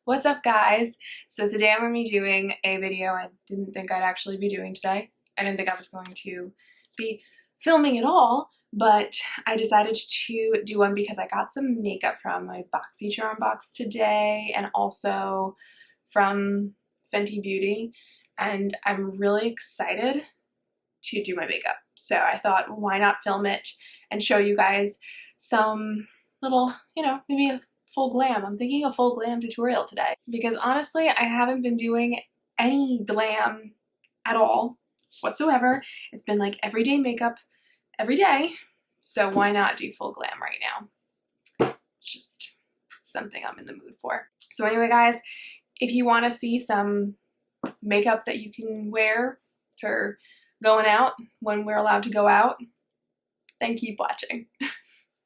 What's up, guys? So today I'm going to be doing a video I didn't think I'd actually be doing today. I didn't think I was going to be filming at all, but I decided to do one because I got some makeup from my BoxyCharm box today and also from Fenty Beauty, and I'm really excited to do my makeup. So I thought, why not film it and show you guys some little, maybe a full glam. I'm thinking a full glam tutorial today because honestly, I haven't been doing any glam at all whatsoever. It's been like everyday makeup every day. So why not do full glam right now? It's just something I'm in the mood for. So anyway, guys, if you want to see some makeup that you can wear for going out when we're allowed to go out, then keep watching.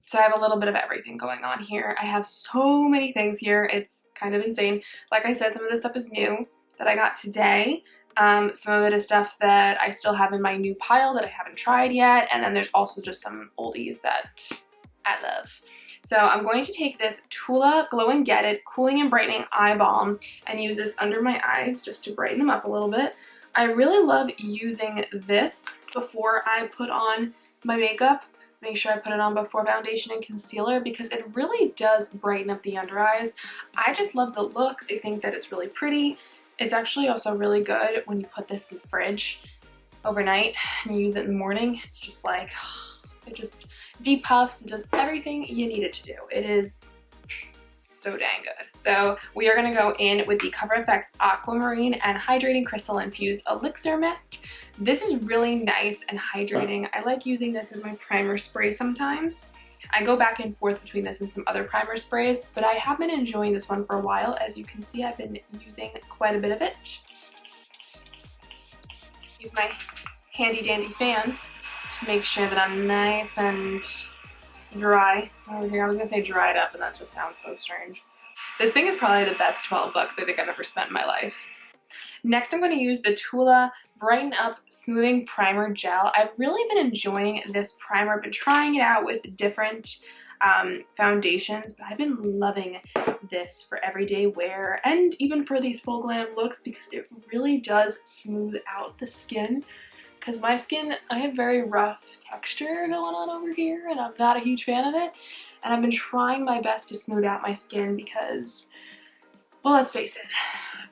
So I have a little bit of everything going on here. I have so many things here. It's kind of insane. Like I said, some of this stuff is new that I got today. Some of it is stuff that I still have in my new pile that I haven't tried yet. And then there's also just some oldies that I love. So I'm going to take this Tula Glow and Get It Cooling and Brightening Eye Balm and use this under my eyes just to brighten them up a little bit. I really love using this before I put on my makeup. Make sure I put it on before foundation and concealer because it really does brighten up the under eyes. I just love the look. I think that it's really pretty. It's actually also really good when you put this in the fridge overnight and you use it in the morning. It's just like, it just depuffs. It does everything you need it to do. It is so dang good. So we are going to go in with the Cover FX Aquamarine and Hydrating Crystal Infused Elixir Mist. This is really nice and hydrating. I like using this as my primer spray sometimes. I go back and forth between this and some other primer sprays, but I have been enjoying this one for a while. As you can see, I've been using quite a bit of it. Use my handy dandy fan to make sure that I'm nice and dry over here. I was gonna say dried up, and that just sounds so strange. This thing is probably the best 12 bucks I think I've ever spent in my life. Next, I'm going to use the Tula Brighten Up Smoothing Primer Gel. I've really been enjoying this primer. I've been trying it out with different foundations, but I've been loving this for everyday wear and even for these full glam looks because it really does smooth out the skin. Because my skin, I have very rough texture going on over here and I'm not a huge fan of it. And I've been trying my best to smooth out my skin because, well, let's face it,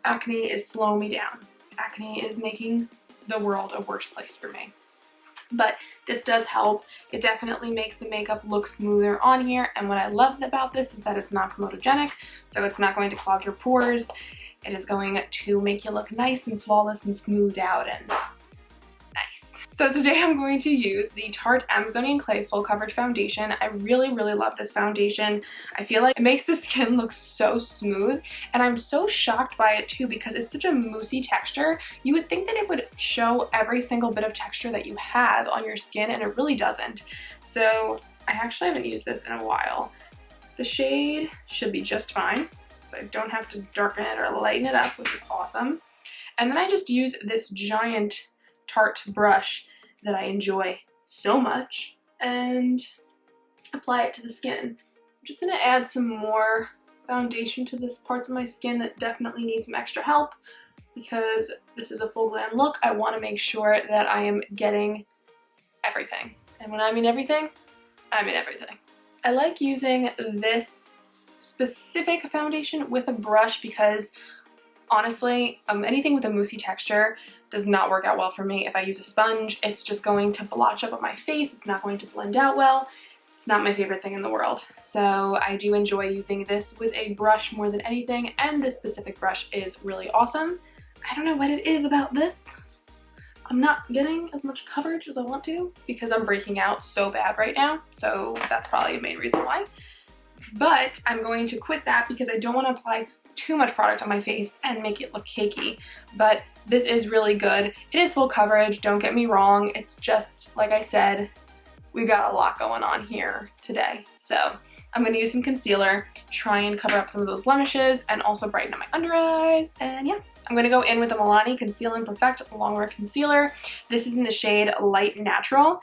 acne is slowing me down. Acne is making the world a worse place for me. But this does help. It definitely makes the makeup look smoother on here. And what I love about this is that it's not comedogenic, so it's not going to clog your pores. It is going to make you look nice and flawless and smoothed out and nice. So today I'm going to use the Tarte Amazonian Clay Full Coverage Foundation. I really, really love this foundation. I feel like it makes the skin look so smooth, and I'm so shocked by it too because it's such a moussey texture. You would think that it would show every single bit of texture that you have on your skin, and it really doesn't. So I actually haven't used this in a while. The shade should be just fine, so I don't have to darken it or lighten it up, which is awesome. And then I just use this giant Tarte brush that I enjoy so much and apply it to the skin. I'm just going to add some more foundation to this parts of my skin that definitely need some extra help because this is a full glam look. I want to make sure that I am getting everything. And when I mean everything, I mean everything. I like using this specific foundation with a brush because honestly, anything with a moussey texture does not work out well for me. If I use a sponge, it's just going to blotch up on my face. It's not going to blend out well. It's not my favorite thing in the world. So I do enjoy using this with a brush more than anything, and this specific brush is really awesome. I don't know what it is about this. I'm not getting as much coverage as I want to because I'm breaking out so bad right now. So that's probably the main reason why. But I'm going to quit that because I don't want to apply too much product on my face and make it look cakey. But this is really good. It is full coverage, don't get me wrong. It's just, like I said, we've got a lot going on here today. So I'm going to use some concealer, try and cover up some of those blemishes and also brighten up my under eyes. And yeah, I'm going to go in with the Milani Conceal and Perfect Longwear Concealer. This is in the shade Light Natural.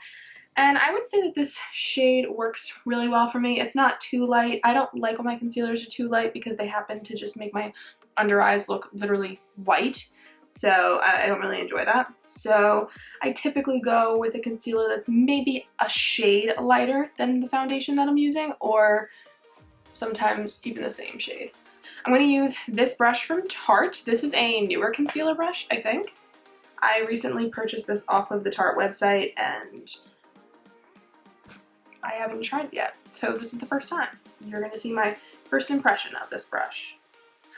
And I would say that this shade works really well for me. It's not too light. I don't like when my concealers are too light because they happen to just make my under eyes look literally white. So I don't really enjoy that. So I typically go with a concealer that's maybe a shade lighter than the foundation that I'm using, or sometimes even the same shade. I'm going to use this brush from Tarte. This is a newer concealer brush, I think. I recently purchased this off of the Tarte website and I haven't tried it yet. So this is the first time. You're going to see my first impression of this brush.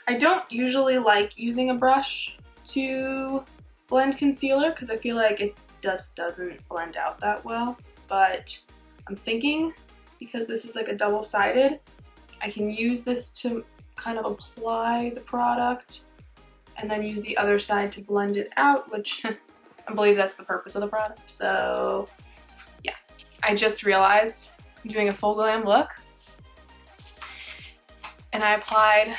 I don't usually like using a brush to blend concealer because I feel like it just doesn't blend out that well, but I'm thinking because this is like a double-sided, I can use this to kind of apply the product and then use the other side to blend it out, which I believe that's the purpose of the product. So yeah, I just realized I'm doing a full glam look and I applied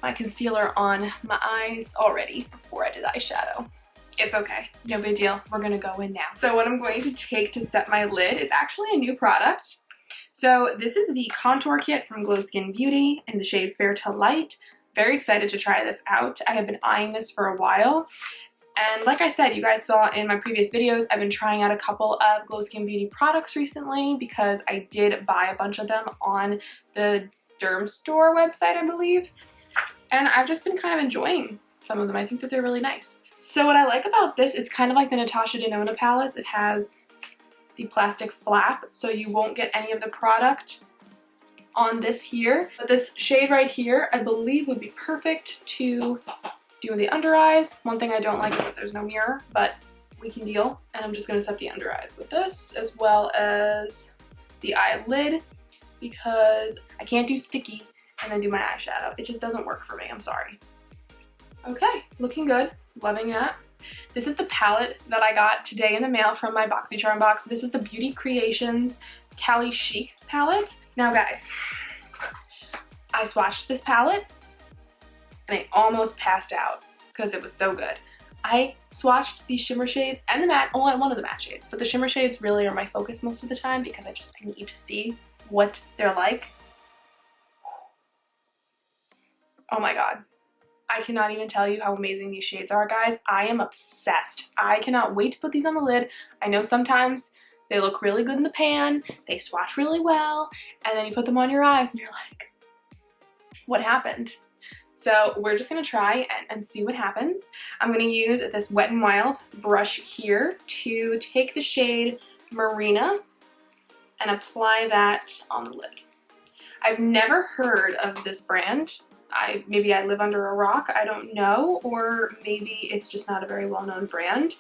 my concealer on my eyes already before I did eyeshadow. It's okay, no big deal. We're gonna go in now. So what I'm going to take to set my lid is actually a new product. So this is the contour kit from Glow Skin Beauty in the shade Fair to Light. Very excited to try this out. I have been eyeing this for a while. And like I said, you guys saw in my previous videos, I've been trying out a couple of Glow Skin Beauty products recently because I did buy a bunch of them on the Derm Store website, I believe. And I've just been kind of enjoying some of them. I think that they're really nice. So what I like about this, it's kind of like the Natasha Denona palettes. It has the plastic flap, so you won't get any of the product on this here. But this shade right here, I believe would be perfect to do the under eyes. One thing I don't like is that there's no mirror, but we can deal. And I'm just gonna set the under eyes with this, as well as the eyelid, because I can't do sticky and then do my eyeshadow. It just doesn't work for me, I'm sorry. Okay, looking good, loving that. This is the palette that I got today in the mail from my BoxyCharm box. This is the Beauty Creations Cali Chic palette. Now guys, I swatched this palette and I almost passed out because it was so good. I swatched these shimmer shades and the matte, well, one of the matte shades, but the shimmer shades really are my focus most of the time because I need to see what they're like. Oh my god. I cannot even tell you how amazing these shades are, guys. I am obsessed. I cannot wait to put these on the lid. I know sometimes they look really good in the pan, they swatch really well, and then you put them on your eyes and you're like, what happened? So we're just gonna try and see what happens. I'm gonna use this Wet n Wild brush here to take the shade Marina and apply that on the lid. I've never heard of this brand. Maybe I live under a rock, I don't know, or maybe it's just not a very well-known brand.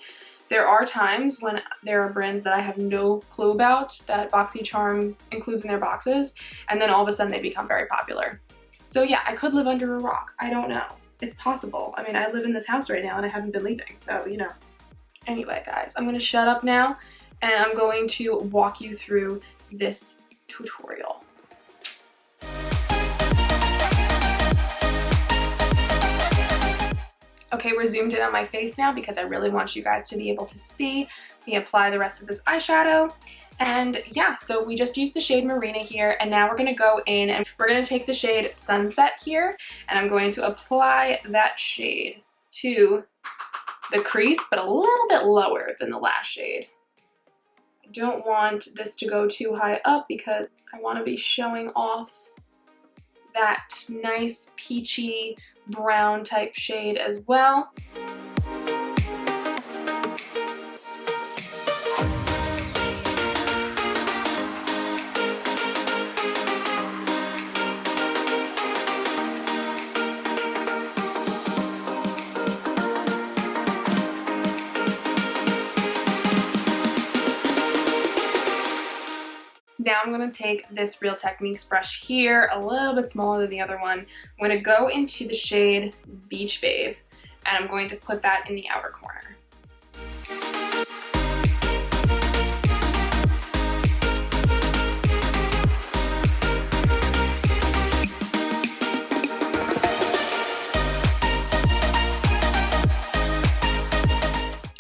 There are times when there are brands that I have no clue about that BoxyCharm includes in their boxes, and then all of a sudden they become very popular. So yeah, I could live under a rock, I don't know. It's possible. I mean, I live in this house right now and I haven't been leaving, so you know. Anyway guys, I'm gonna shut up now and I'm going to walk you through this tutorial. Okay, we're zoomed in on my face now because I really want you guys to be able to see me apply the rest of this eyeshadow. And yeah, so we just used the shade Marina here, and now we're gonna go in and we're gonna take the shade Sunset here, and I'm going to apply that shade to the crease, but a little bit lower than the last shade. I don't want this to go too high up because I want to be showing off that nice peachy brown type shade as well. Now I'm going to take this Real Techniques brush here, a little bit smaller than the other one. I'm going to go into the shade Beach Babe, and I'm going to put that in the outer corner.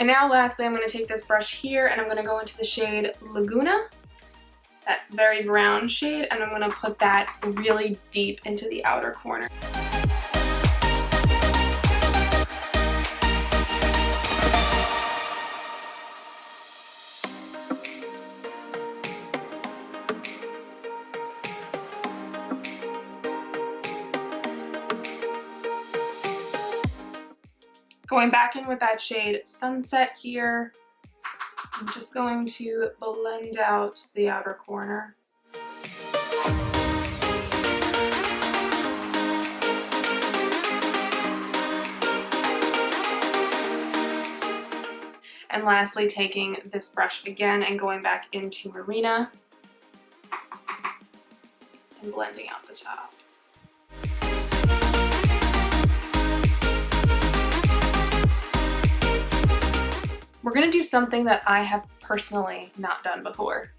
And now lastly, I'm going to take this brush here and I'm going to go into the shade Laguna, that very brown shade, and I'm going to put that really deep into the outer corner. Going back in with that shade Sunset here, I'm just going to blend out the outer corner. And lastly, taking this brush again and going back into Marina and blending out the top. We're gonna do something that I have personally not done before,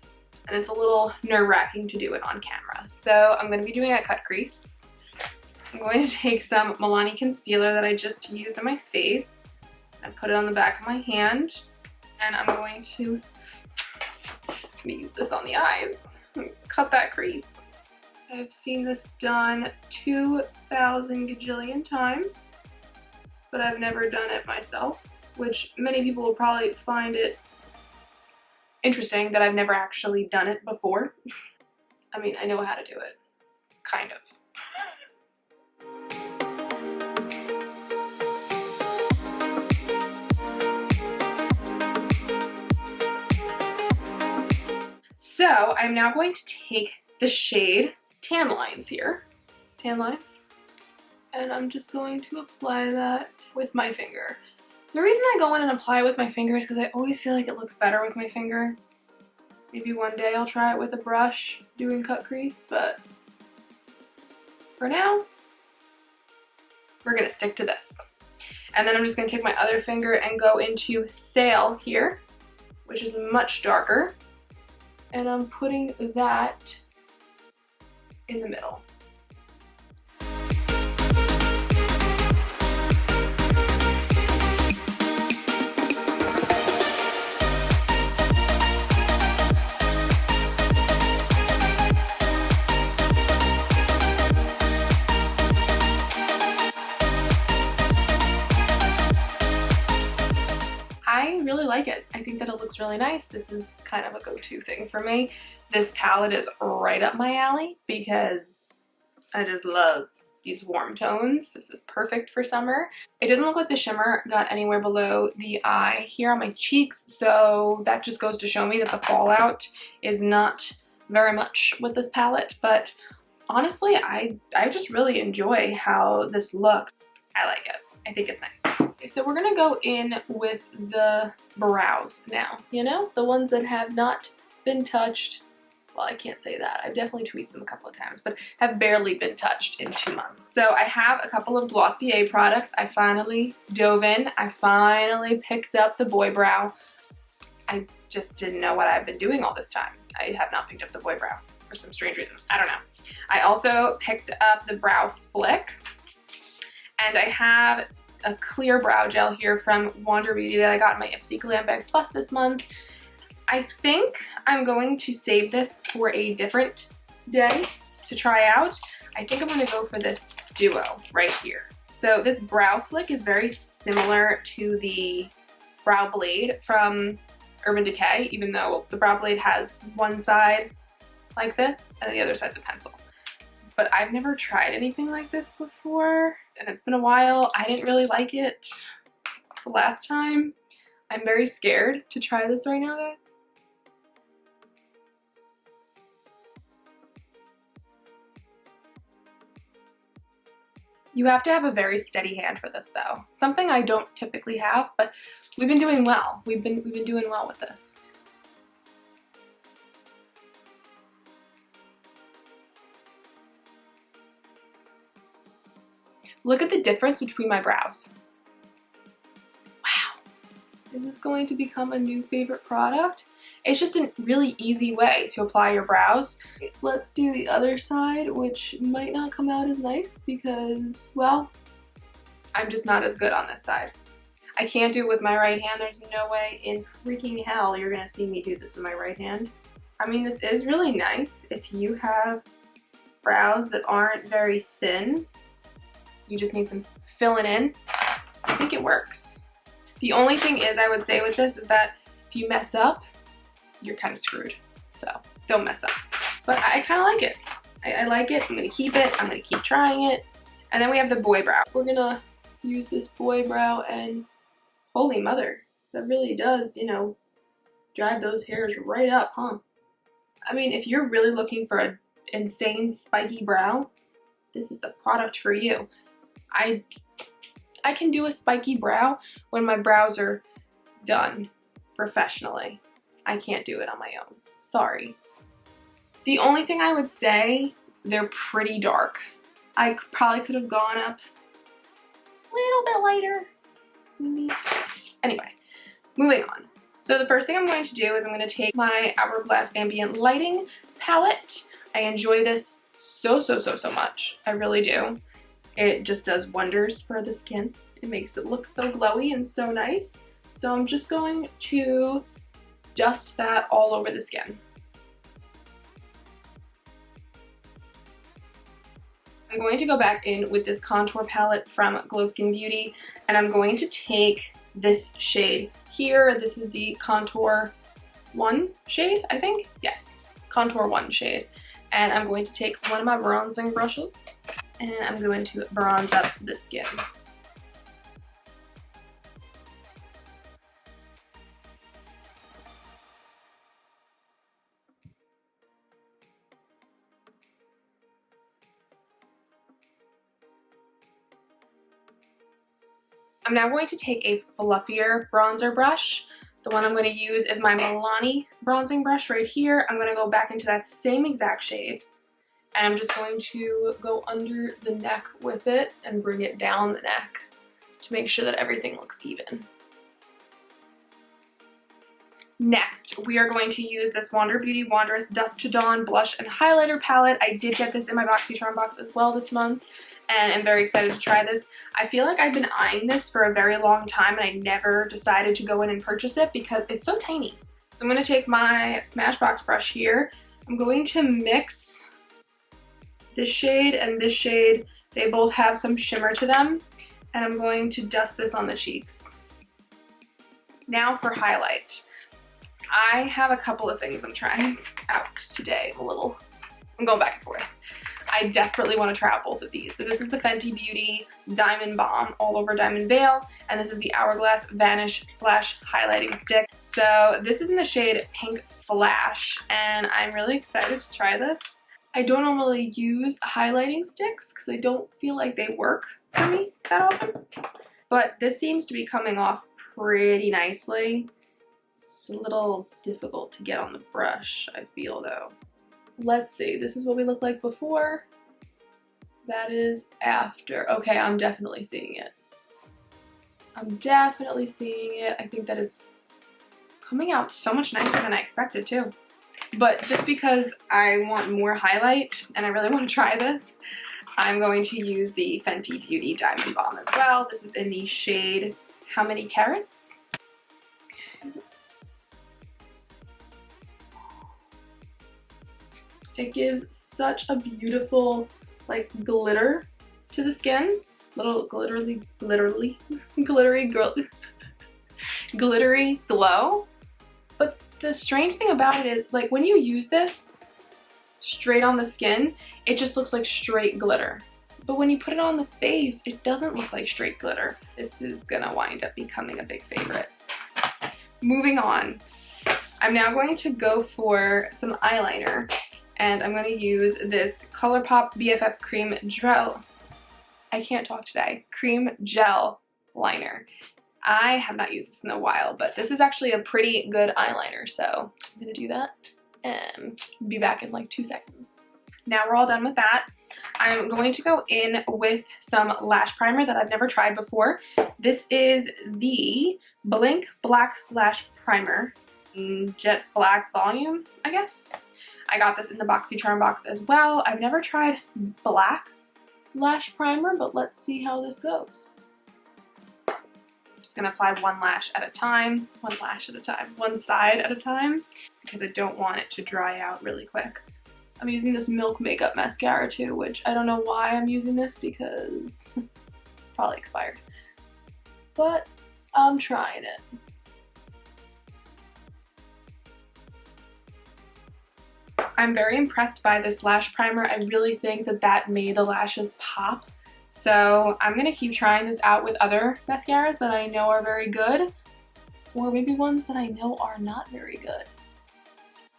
and it's a little nerve-wracking to do it on camera. So I'm gonna be doing a cut crease. I'm going to take some Milani concealer that I just used on my face and put it on the back of my hand, and I'm going to use this on the eyes and cut that crease. I've seen this done 2,000 gajillion times, but I've never done it myself, which many people will probably find it interesting that I've never actually done it before. I mean, I know how to do it, kind of. So I'm now going to take the shade Tan Lines here, Tan Lines, and I'm just going to apply that with my finger. The reason I go in and apply it with my finger is because I always feel like it looks better with my finger. Maybe one day I'll try it with a brush doing cut crease, but for now, we're gonna stick to this. And then I'm just gonna take my other finger and go into Sail here, which is much darker. And I'm putting that in the middle. I really like it. I think that it looks really nice. This is kind of a go-to thing for me. This palette is right up my alley because I just love these warm tones. This is perfect for summer. It doesn't look like the shimmer got anywhere below the eye here on my cheeks, so that just goes to show me that the fallout is not very much with this palette, but honestly, I just really enjoy how this looks. I like it. I think it's nice. Okay, so we're gonna go in with the brows now, you know, the ones that have not been touched. Well, I can't say that. I've definitely tweezed them a couple of times, but have barely been touched in 2 months. So I have a couple of Glossier products. I finally dove in. I finally picked up the Boy Brow. I just didn't know what I've been doing all this time. I have not picked up the Boy Brow for some strange reason. I don't know. I also picked up the Brow Flick. And I have a clear brow gel here from Wander Beauty that I got in my Ipsy Glam Bag Plus this month. I think I'm going to save this for a different day to try out. I think I'm going to go for this duo right here. So this Brow Flick is very similar to the Brow Blade from Urban Decay, even though the Brow Blade has one side like this and the other side's a pencil. But I've never tried anything like this before, and it's been a while. I didn't really like it the last time. I'm very scared to try this right now, guys. You have to have a very steady hand for this though. Something I don't typically have, but we've been doing well. We've been doing well with this. Look at the difference between my brows. Wow. Is this going to become a new favorite product? It's just a really easy way to apply your brows. Let's do the other side, which might not come out as nice because, well, I'm just not as good on this side. I can't do it with my right hand. There's no way in freaking hell you're gonna see me do this with my right hand. I mean, this is really nice if you have brows that aren't very thin. You just need some filling in. I think it works. The only thing is, I would say with this is that if you mess up, you're kind of screwed. So don't mess up. But I kind of like it. I like it. I'm gonna keep it. I'm gonna keep trying it. And then we have the boy brow. We're gonna use this boy brow, and holy mother, that really does, you know, drive those hairs right up, huh? I mean, if you're really looking for an insane spiky brow, this is the product for you. I can do a spiky brow when my brows are done professionally. I can't do it on my own. Sorry. The only thing I would say, they're pretty dark. I probably could have gone up a little bit lighter, maybe. Anyway, moving on. So the first thing I'm going to do is I'm going to take my Hourglass Ambient Lighting palette. I enjoy this so much. I really do. It just does wonders for the skin. It makes it look so glowy and so nice. So I'm just going to dust that all over the skin. I'm going to go back in with this contour palette from Glow Skin Beauty, and I'm going to take this shade here. This is the Contour 1 shade, I think? Yes, Contour 1 shade. And I'm going to take one of my bronzing brushes, and I'm going to bronze up the skin. I'm now going to take a fluffier bronzer brush. The one I'm going to use is my Milani bronzing brush right here. I'm going to go back into that same exact shade, and I'm just going to go under the neck with it and bring it down the neck to make sure that everything looks even. Next, we are going to use this Wander Beauty Wanderous Dusk to Dawn blush and highlighter palette. I did get this in my BoxyCharm box as well this month, and I'm very excited to try this. I feel like I've been eyeing this for a very long time, and I never decided to go in and purchase it because it's so tiny. So I'm going to take my Smashbox brush here. I'm going to mix this shade and this shade. They both have some shimmer to them, and I'm going to dust this on the cheeks. Now for highlight. I have a couple of things I'm trying out today. I'm going back and forth. I desperately want to try out both of these. So this is the Fenty Beauty Diamond Balm All Over Diamond Veil, and this is the Hourglass Vanish Flash Highlighting Stick. So this is in the shade Pink Flash, and I'm really excited to try this. I don't normally use highlighting sticks because I don't feel like they work for me that often, but this seems to be coming off pretty nicely. It's a little difficult to get on the brush, I feel, though. Let's see, this is what we looked like before. That is after. Okay, I'm definitely seeing it. I'm definitely seeing it. I think that it's coming out so much nicer than I expected, too. But just because I want more highlight and I really want to try this, I'm going to use the Fenty Beauty Diamond Balm as well. This is in the shade How Many Carats? It gives such a beautiful, like, glitter to the skin. Little glittery glow. But the strange thing about it is, like, when you use this straight on the skin, it just looks like straight glitter. But when you put it on the face, it doesn't look like straight glitter. This is gonna wind up becoming a big favorite. Moving on. I'm now going to go for some eyeliner. And I'm going to use this ColourPop BFF Cream Gel. I can't talk today. Cream Gel Liner. I have not used this in a while, but this is actually a pretty good eyeliner. So I'm going to do that and be back in like 2 seconds. Now we're all done with that. I'm going to go in with some lash primer that I've never tried before. This is the Blink Black Lash Primer. Jet Black Volume, I guess. I got this in the BoxyCharm box as well. I've never tried black lash primer, but let's see how this goes. just gonna apply one side at a time, because I don't want it to dry out really quick. I'm using this Milk Makeup mascara too, which I don't know why I'm using this because it's probably expired. But I'm trying it. I'm very impressed by this lash primer. I really think that made the lashes pop. So I'm gonna keep trying this out with other mascaras that I know are very good, or maybe ones that I know are not very good,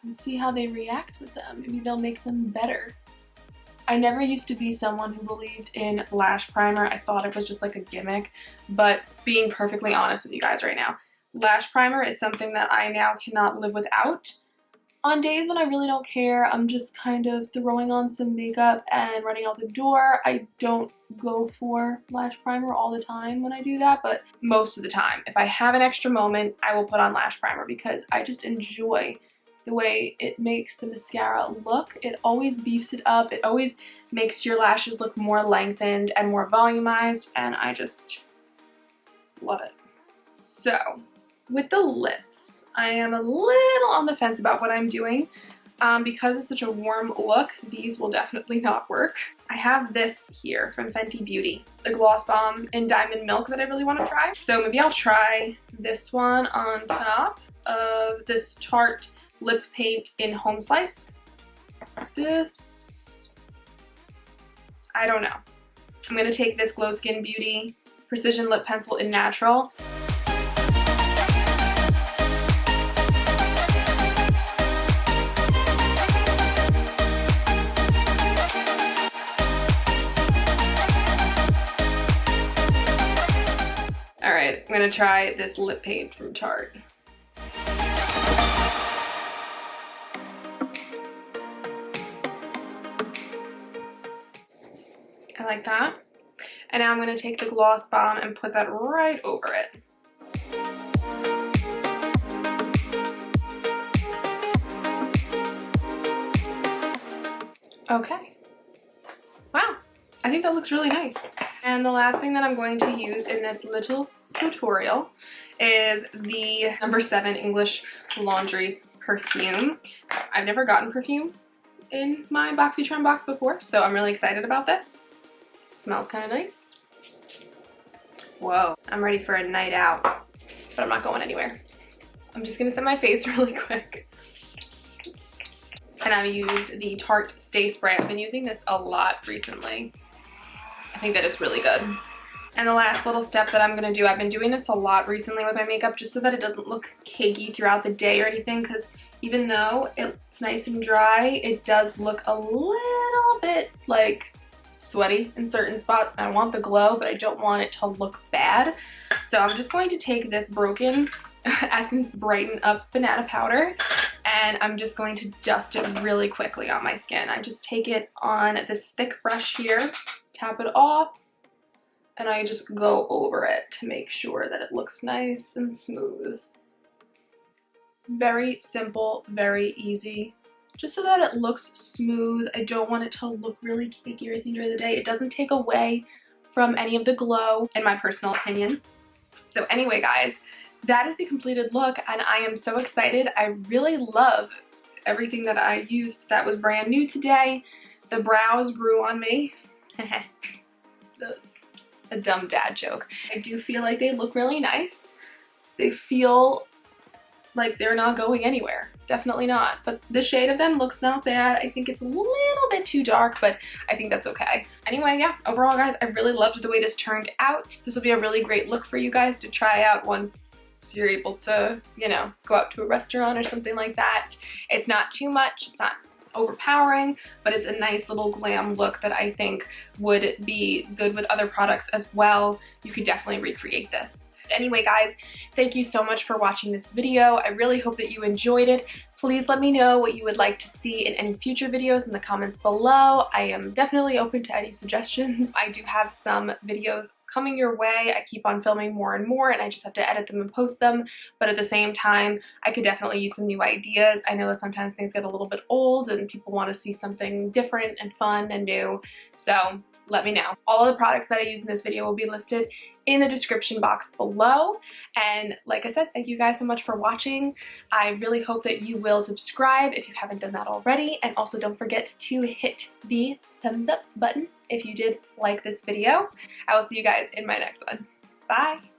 and see how they react with them. Maybe they'll make them better. I never used to be someone who believed in lash primer. I thought it was just like a gimmick, but being perfectly honest with you guys right now, lash primer is something that I now cannot live without. On days when I really don't care, I'm just kind of throwing on some makeup and running out the door. I don't go for lash primer all the time when I do that, but most of the time, if I have an extra moment, I will put on lash primer because I just enjoy the way it makes the mascara look. It always beefs it up. It always makes your lashes look more lengthened and more volumized, and I just love it. So, with the lips, I am a little on the fence about what I'm doing. Because it's such a warm look, these will definitely not work. I have this here from Fenty Beauty, the Gloss Bomb in Diamond Milk that I really want to try. So maybe I'll try this one on top of this Tarte lip paint in Home Slice. This, I don't know. I'm going to take this Glow Skin Beauty Precision Lip Pencil in Natural. Alright, I'm gonna try this lip paint from Tarte. I like that. And now I'm gonna take the Gloss Bomb and put that right over it. Okay. Wow, I think that looks really nice. And the last thing that I'm going to use in this little tutorial is the No. 7 English Laundry perfume. I've never gotten perfume in my BoxyCharm box before, so I'm really excited about this. It smells kind of nice. Whoa, I'm ready for a night out, but I'm not going anywhere. I'm just gonna set my face really quick. And I've used the Tarte Stay Spray. I've been using this a lot recently. I think that it's really good. And the last little step that I'm gonna do, I've been doing this a lot recently with my makeup just so that it doesn't look cakey throughout the day or anything, because even though it's nice and dry, it does look a little bit like sweaty in certain spots. I want the glow, but I don't want it to look bad. So I'm just going to take this Broken Essence Brighten Up Banana Powder, and I'm just going to dust it really quickly on my skin. I just take it on this thick brush here, tap it off, and I just go over it to make sure that it looks nice and smooth. Very simple, very easy, just so that it looks smooth. I don't want it to look really cakey or anything during the day. It doesn't take away from any of the glow, in my personal opinion. So anyway, guys, that is the completed look, and I am so excited. I really love everything that I used that was brand new today. The brows grew on me. That's a dumb dad joke. I do feel like they look really nice. They feel like they're not going anywhere. Definitely not. But the shade of them looks not bad. I think it's a little bit too dark, but I think that's okay. Anyway, yeah, overall, guys, I really loved the way this turned out. This will be a really great look for you guys to try out once you're able to, you know, go out to a restaurant or something like that. It's not too much. It's not overpowering, but it's a nice little glam look that I think would be good with other products as well. You could definitely recreate this. Anyway, guys, thank you so much for watching this video. I really hope that you enjoyed it. Please let me know what you would like to see in any future videos in the comments below. I am definitely open to any suggestions. I do have some videos coming your way. I keep on filming more and more, and I just have to edit them and post them, but at the same time, I could definitely use some new ideas. I know that sometimes things get a little bit old and people want to see something different and fun and new, so let me know. All of the products that I use in this video will be listed in the description box below. And like I said, thank you guys so much for watching. I really hope that you will subscribe if you haven't done that already. And also don't forget to hit the thumbs up button if you did like this video. I will see you guys in my next one. Bye!